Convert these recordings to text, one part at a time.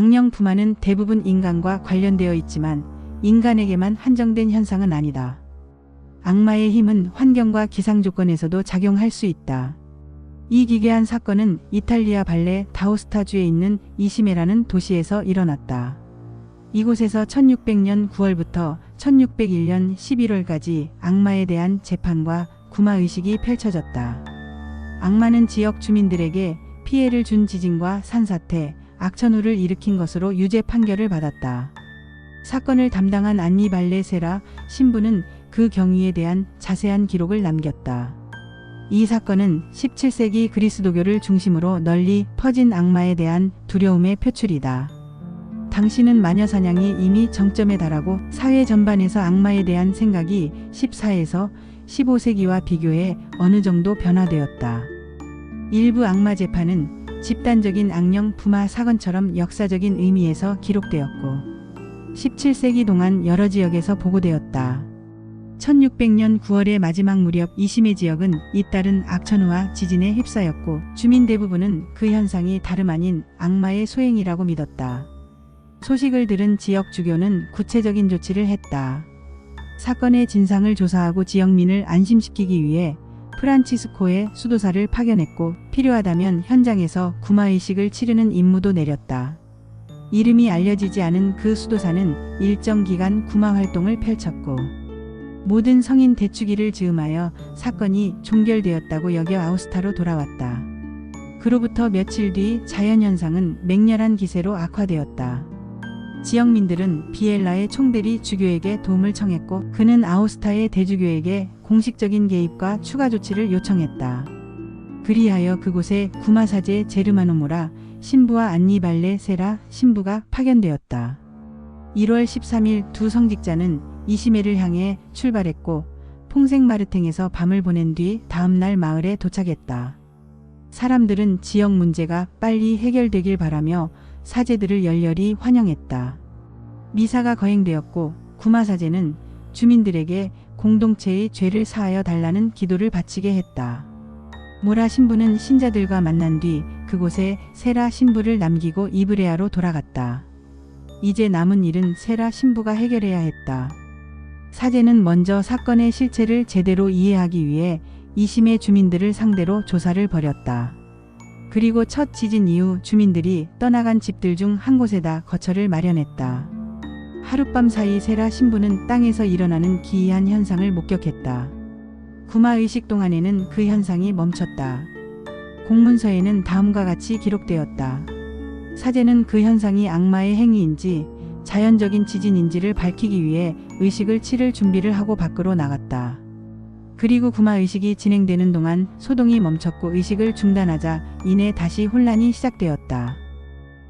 악령 부마는 대부분 인간과 관련되어 있지만 인간에게만 한정된 현상은 아니다. 악마의 힘은 환경과 기상 조건에서도 작용할 수 있다. 이 기괴한 사건은 이탈리아 발레 다오스타주에 있는 이시메라는 도시에서 일어났다. 이곳에서 1600년 9월부터 1601년 11월까지 악마에 대한 재판과 구마의식이 펼쳐졌다. 악마는 지역 주민들에게 피해를 준 지진과 산사태, 악천후를 일으킨 것으로 유죄 판결을 받았다. 사건을 담당한 안니 발레 세라 신부는 그 경위에 대한 자세한 기록을 남겼다. 이 사건은 17세기 그리스도교를 중심으로 널리 퍼진 악마에 대한 두려움의 표출이다. 당시는 마녀 사냥이 이미 정점에 달하고 사회 전반에서 악마에 대한 생각이 14에서 15세기와 비교해 어느 정도 변화되었다. 일부 악마 재판은 집단적인 악령 부마 사건처럼 역사적인 의미에서 기록되었고 17세기 동안 여러 지역에서 보고되었다. 1600년 9월의 마지막 무렵 이시메 지역은 잇따른 악천후와 지진에 휩싸였고 주민 대부분은 그 현상이 다름 아닌 악마의 소행이라고 믿었다. 소식을 들은 지역 주교는 구체적인 조치를 했다. 사건의 진상을 조사하고 지역민을 안심시키기 위해 프란치스코의 수도사를 파견했고 필요하다면 현장에서 구마의식을 치르는 임무도 내렸다. 이름이 알려지지 않은 그 수도사는 일정 기간 구마 활동을 펼쳤고 모든 성인 대축일을 즈음하여 사건이 종결되었다고 여겨 아우스타로 돌아왔다. 그로부터 며칠 뒤 자연현상은 맹렬한 기세로 악화되었다. 지역민들은 비엘라의 총대리 주교에게 도움을 청했고 그는 아우스타의 대주교에게 공식적인 개입과 추가 조치를 요청했다. 그리하여 그곳에 구마사제 제르마노모라 신부와 안니발레 세라 신부가 파견되었다. 1월 13일 두 성직자는 이시메를 향해 출발했고 퐁생마르탱에서 밤을 보낸 뒤 다음날 마을에 도착했다. 사람들은 지역 문제가 빨리 해결되길 바라며 사제들을 열렬히 환영했다. 미사가 거행되었고 구마사제는 주민들에게 공동체의 죄를 사하여 달라는 기도를 바치게 했다. 모라 신부는 신자들과 만난 뒤 그곳에 세라 신부를 남기고 이브레아로 돌아갔다. 이제 남은 일은 세라 신부가 해결해야 했다. 사제는 먼저 사건의 실체를 제대로 이해하기 위해 이심의 주민들을 상대로 조사를 벌였다. 그리고 첫 지진 이후 주민들이 떠나간 집들 중 한 곳에다 거처를 마련했다. 하룻밤 사이 세라 신부는 땅에서 일어나는 기이한 현상을 목격했다. 구마의식 동안에는 그 현상이 멈췄다. 공문서에는 다음과 같이 기록되었다. 사제는 그 현상이 악마의 행위인지 자연적인 지진인지를 밝히기 위해 의식을 치를 준비를 하고 밖으로 나갔다. 그리고 구마의식이 진행되는 동안 소동이 멈췄고 의식을 중단하자 이내 다시 혼란이 시작되었다.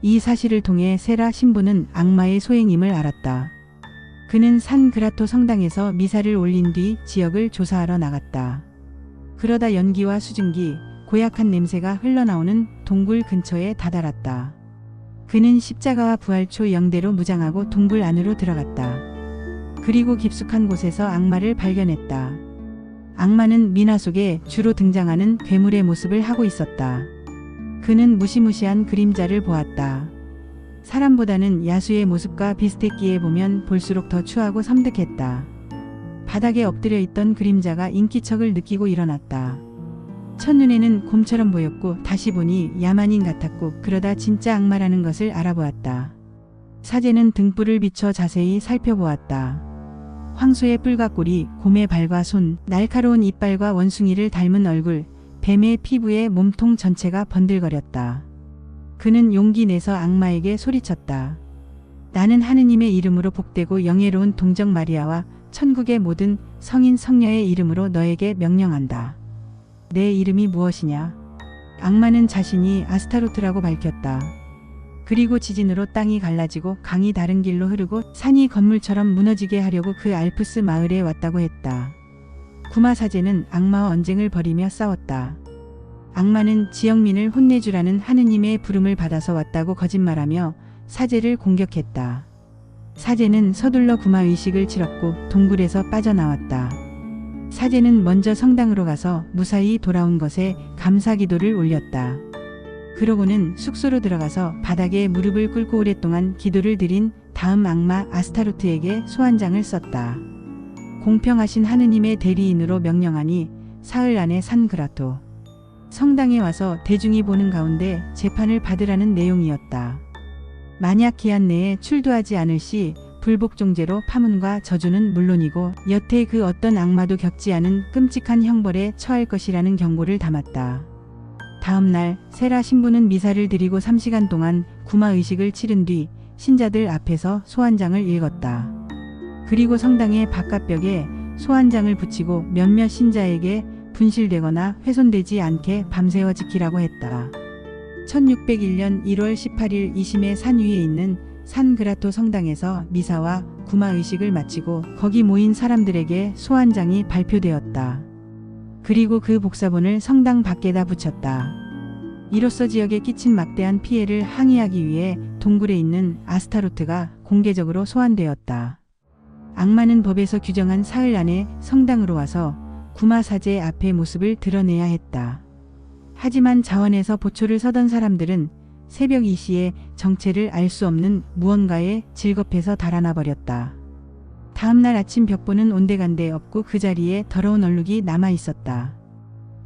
이 사실을 통해 세라 신부는 악마의 소행임을 알았다. 그는 산 그라토 성당에서 미사를 올린 뒤 지역을 조사하러 나갔다. 그러다 연기와 수증기, 고약한 냄새가 흘러나오는 동굴 근처에 다다랐다. 그는 십자가와 부활초 영대로 무장하고 동굴 안으로 들어갔다. 그리고 깊숙한 곳에서 악마를 발견했다. 악마는 미나 속에 주로 등장하는 괴물의 모습을 하고 있었다. 그는 무시무시한 그림자를 보았다. 사람보다는 야수의 모습과 비슷했기에 보면 볼수록 더 추하고 섬뜩했다. 바닥에 엎드려 있던 그림자가 인기척을 느끼고 일어났다. 첫눈에는 곰처럼 보였고 다시 보니 야만인 같았고 그러다 진짜 악마라는 것을 알아보았다. 사제는 등불을 비춰 자세히 살펴보았다. 황소의 뿔과 꼬리, 곰의 발과 손, 날카로운 이빨과 원숭이를 닮은 얼굴, 뱀의 피부에 몸통 전체가 번들거렸다. 그는 용기 내서 악마에게 소리쳤다. 나는 하느님의 이름으로 복되고 영예로운 동정 마리아와 천국의 모든 성인 성녀의 이름으로 너에게 명령한다. 내 이름이 무엇이냐? 악마는 자신이 아스타로트라고 밝혔다. 그리고 지진으로 땅이 갈라지고 강이 다른 길로 흐르고 산이 건물처럼 무너지게 하려고 그 알프스 마을에 왔다고 했다. 구마사제는 악마와 언쟁을 벌이며 싸웠다. 악마는 지역민을 혼내주라는 하느님의 부름을 받아서 왔다고 거짓말하며 사제를 공격했다. 사제는 서둘러 구마의식을 치렀고 동굴에서 빠져나왔다. 사제는 먼저 성당으로 가서 무사히 돌아온 것에 감사기도를 올렸다. 그러고는 숙소로 들어가서 바닥에 무릎을 꿇고 오랫동안 기도를 드린 다음 악마 아스타로트에게 소환장을 썼다. 공평하신 하느님의 대리인으로 명령하니 사흘 안에 산 그라토 성당에 와서 대중이 보는 가운데 재판을 받으라는 내용이었다. 만약 기한 내에 출두하지 않을 시 불복종죄로 파문과 저주는 물론이고 여태 그 어떤 악마도 겪지 않은 끔찍한 형벌에 처할 것이라는 경고를 담았다. 다음 날 세라 신부는 미사를 드리고 3시간 동안 구마 의식을 치른 뒤 신자들 앞에서 소환장을 읽었다. 그리고 성당의 바깥벽에 소환장을 붙이고 몇몇 신자에게 분실되거나 훼손되지 않게 밤새워 지키라고 했다. 1601년 1월 18일 이심의 산 위에 있는 산 그라토 성당에서 미사와 구마 의식을 마치고 거기 모인 사람들에게 소환장이 발표되었다. 그리고 그 복사본을 성당 밖에다 붙였다. 이로써 지역에 끼친 막대한 피해를 항의하기 위해 동굴에 있는 아스타로트가 공개적으로 소환되었다. 악마는 법에서 규정한 사흘 안에 성당으로 와서 구마 사제 앞의 모습을 드러내야 했다. 하지만 자원에서 보초를 서던 사람들은 새벽 2시에 정체를 알 수 없는 무언가에 질겁해서 달아나 버렸다. 다음날 아침 벽보는 온데간데 없고 그 자리에 더러운 얼룩이 남아 있었다.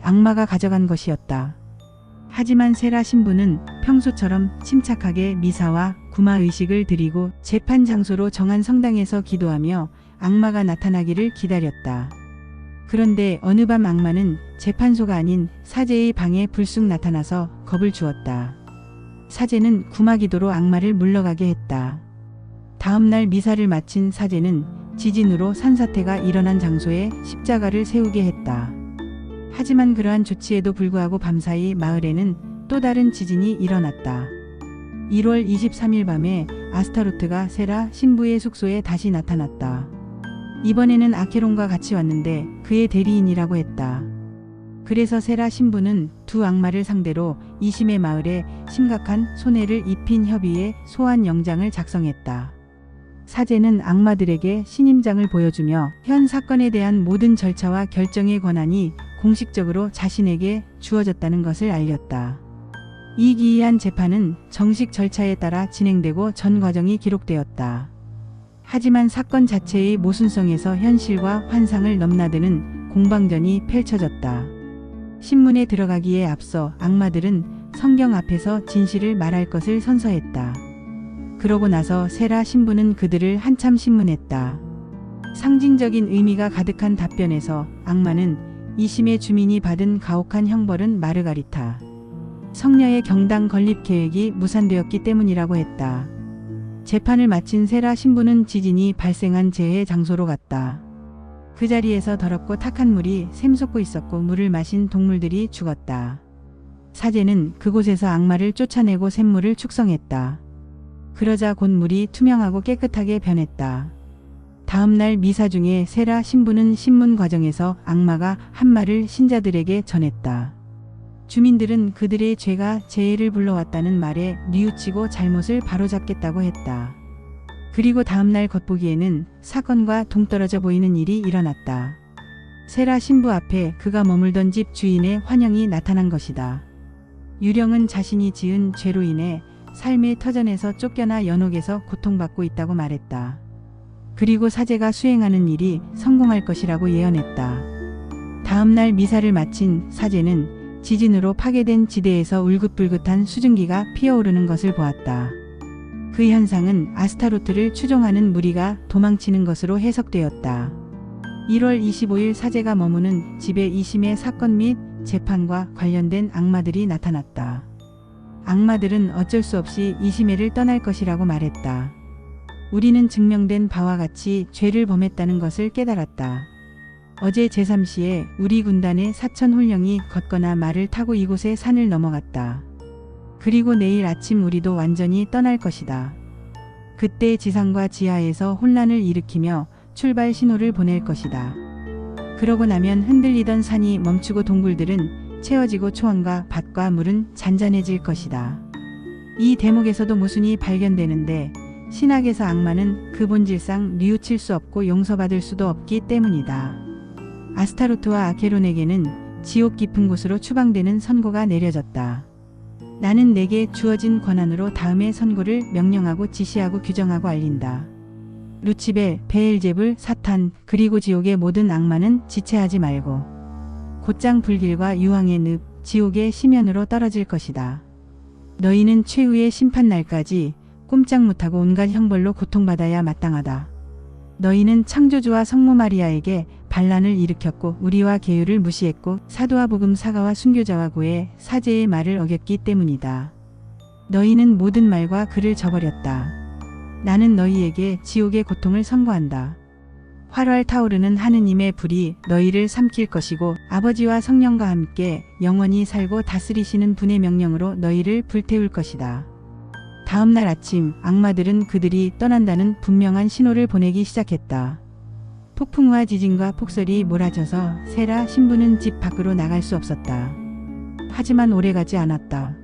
악마가 가져간 것이었다. 하지만 세라 신부는 평소처럼 침착하게 미사와 구마 의식을 드리고 재판 장소로 정한 성당에서 기도하며 악마가 나타나기를 기다렸다. 그런데 어느 밤 악마는 재판소가 아닌 사제의 방에 불쑥 나타나서 겁을 주었다. 사제는 구마 기도로 악마를 물러가게 했다. 다음 날 미사를 마친 사제는 지진으로 산사태가 일어난 장소에 십자가를 세우게 했다. 하지만 그러한 조치에도 불구하고 밤사이 마을에는 또 다른 지진이 일어났다. 1월 23일 밤에 아스타로트가 세라 신부의 숙소에 다시 나타났다. 이번에는 아케론과 같이 왔는데 그의 대리인이라고 했다. 그래서 세라 신부는 두 악마를 상대로 이심의 마을에 심각한 손해를 입힌 협의에 소환 영장을 작성했다. 사제는 악마들에게 신임장을 보여주며 현 사건에 대한 모든 절차와 결정의 권한이 공식적으로 자신에게 주어졌다는 것을 알렸다. 이 기이한 재판은 정식 절차에 따라 진행되고 전 과정이 기록되었다. 하지만 사건 자체의 모순성에서 현실과 환상을 넘나드는 공방전이 펼쳐졌다. 신문에 들어가기에 앞서 악마들은 성경 앞에서 진실을 말할 것을 선서했다. 그러고 나서 세라 신부는 그들을 한참 신문했다. 상징적인 의미가 가득한 답변에서 악마는 이심의 주민이 받은 가혹한 형벌은 마르가리타 성녀의 경당 건립 계획이 무산되었기 때문이라고 했다. 재판을 마친 세라 신부는 지진이 발생한 재해 장소로 갔다. 그 자리에서 더럽고 탁한 물이 샘솟고 있었고 물을 마신 동물들이 죽었다. 사제는 그곳에서 악마를 쫓아내고 샘물을 축성했다. 그러자 곧 물이 투명하고 깨끗하게 변했다. 다음 날 미사 중에 세라 신부는 신문 과정에서 악마가 한 말을 신자들에게 전했다. 주민들은 그들의 죄가 재해를 불러왔다는 말에 뉘우치고 잘못을 바로잡겠다고 했다. 그리고 다음날 겉보기에는 사건과 동떨어져 보이는 일이 일어났다. 세라 신부 앞에 그가 머물던 집 주인의 환영이 나타난 것이다. 유령은 자신이 지은 죄로 인해 삶의 터전에서 쫓겨나 연옥에서 고통받고 있다고 말했다. 그리고 사제가 수행하는 일이 성공할 것이라고 예언했다. 다음날 미사를 마친 사제는 지진으로 파괴된 지대에서 울긋불긋한 수증기가 피어오르는 것을 보았다. 그 현상은 아스타로트를 추종하는 무리가 도망치는 것으로 해석되었다. 1월 25일 사제가 머무는 집에 이심의 사건 및 재판과 관련된 악마들이 나타났다. 악마들은 어쩔 수 없이 이심해를 떠날 것이라고 말했다. 우리는 증명된 바와 같이 죄를 범했다는 것을 깨달았다. 어제 제3시에 우리 군단의 4,000홀령이 걷거나 말을 타고 이곳의 산을 넘어갔다. 그리고 내일 아침 우리도 완전히 떠날 것이다. 그때 지상과 지하에서 혼란을 일으키며 출발 신호를 보낼 것이다. 그러고 나면 흔들리던 산이 멈추고 동굴들은 채워지고 초원과 밭과 물은 잔잔해질 것이다. 이 대목에서도 모순이 발견되는데 신학에서 악마는 그 본질상 뉘우칠 수 없고 용서받을 수도 없기 때문이다. 아스타로트와 아케론에게는 지옥 깊은 곳으로 추방되는 선고가 내려졌다. 나는 내게 주어진 권한으로 다음의 선고를 명령하고 지시하고 규정하고 알린다. 루치벨, 베엘제불, 사탄, 그리고 지옥의 모든 악마는 지체하지 말고 곧장 불길과 유황의 늪, 지옥의 심연으로 떨어질 것이다. 너희는 최후의 심판날까지 꼼짝 못하고 온갖 형벌로 고통받아야 마땅하다. 너희는 창조주와 성모 마리아에게 반란을 일으켰고 우리와 계율을 무시했고 사도와 복음 사가와 순교자와 고의 사제의 말을 어겼기 때문이다. 너희는 모든 말과 글을 저버렸다. 나는 너희에게 지옥의 고통을 선고한다. 활활 타오르는 하느님의 불이 너희를 삼킬 것이고 아버지와 성령과 함께 영원히 살고 다스리시는 분의 명령으로 너희를 불태울 것이다. 다음 날 아침 악마들은 그들이 떠난다는 분명한 신호를 보내기 시작했다. 폭풍과 지진과 폭설이 몰아쳐서 세라 신부는 집 밖으로 나갈 수 없었다. 하지만 오래가지 않았다.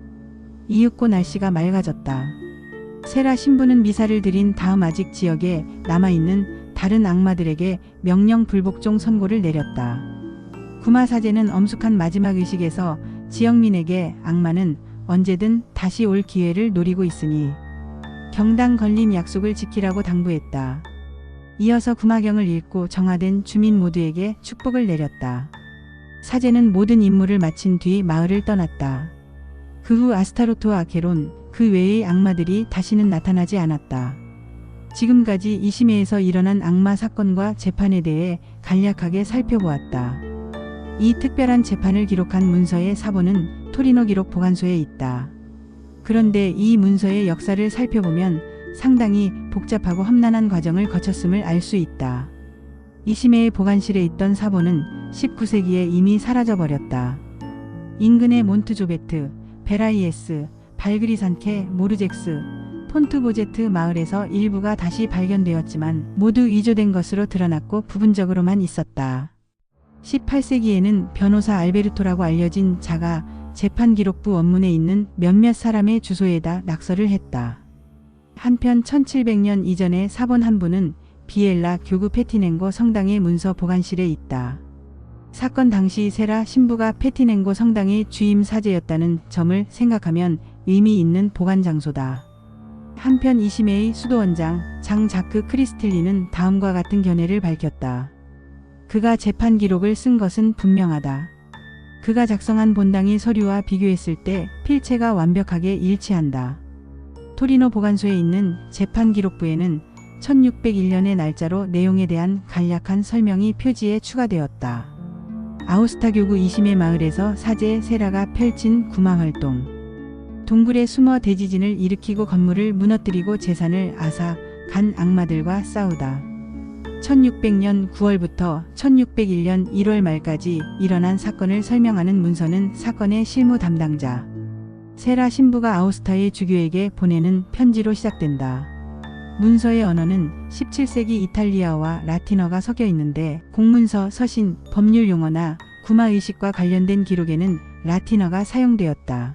이윽고 날씨가 맑아졌다. 세라 신부는 미사를 드린 다음 아직 지역에 남아있는 다른 악마들에게 명령 불복종 선고를 내렸다. 구마 사제는 엄숙한 마지막 의식에서 지역민에게 악마는 언제든 다시 올 기회를 노리고 있으니 경당 걸림 약속을 지키라고 당부했다. 이어서 구마경을 읽고 정화된 주민 모두에게 축복을 내렸다. 사제는 모든 임무를 마친 뒤 마을을 떠났다. 그 후 아스타로트와 아케론, 그 외의 악마들이 다시는 나타나지 않았다. 지금까지 이 심해에서 일어난 악마 사건과 재판에 대해 간략하게 살펴보았다. 이 특별한 재판을 기록한 문서의 사본은 토리노 기록 보관소에 있다. 그런데 이 문서의 역사를 살펴보면 상당히 복잡하고 험난한 과정을 거쳤음을 알 수 있다. 이시메의 보관실에 있던 사본은 19세기에 이미 사라져버렸다. 인근의 몬트조베트, 베라이에스, 발그리산케, 모르젝스, 폰트보제트 마을에서 일부가 다시 발견되었지만 모두 위조된 것으로 드러났고 부분적으로만 있었다. 18세기에는 변호사 알베르토라고 알려진 자가 재판기록부 원문에 있는 몇몇 사람의 주소에다 낙서를 했다. 한편 1700년 이전의 사본 한 부는 비엘라 교구 페티넨고 성당의 문서 보관실에 있다. 사건 당시 세라 신부가 페티넨고 성당의 주임 사제였다는 점을 생각하면 의미 있는 보관 장소다. 한편 이시메의 수도원장 장 자크 크리스틸리는 다음과 같은 견해를 밝혔다. 그가 재판 기록을 쓴 것은 분명하다. 그가 작성한 본당의 서류와 비교했을 때 필체가 완벽하게 일치한다. 토리노 보관소에 있는 재판 기록부에는 1601년의 날짜로 내용에 대한 간략한 설명이 표지에 추가되었다. 아우스타 교구 이시메 마을에서 사제 세라가 펼친 구마 활동. 동굴에 숨어 대지진을 일으키고 건물을 무너뜨리고 재산을 앗아간 악마들과 싸우다. 1600년 9월부터 1601년 1월 말까지 일어난 사건을 설명하는 문서는 사건의 실무 담당자 세라 신부가 아우스타의 주교에게 보내는 편지로 시작된다. 문서의 언어는 17세기 이탈리아와 라틴어가 섞여 있는데 공문서, 서신, 법률 용어나 구마 의식과 관련된 기록에는 라틴어가 사용되었다.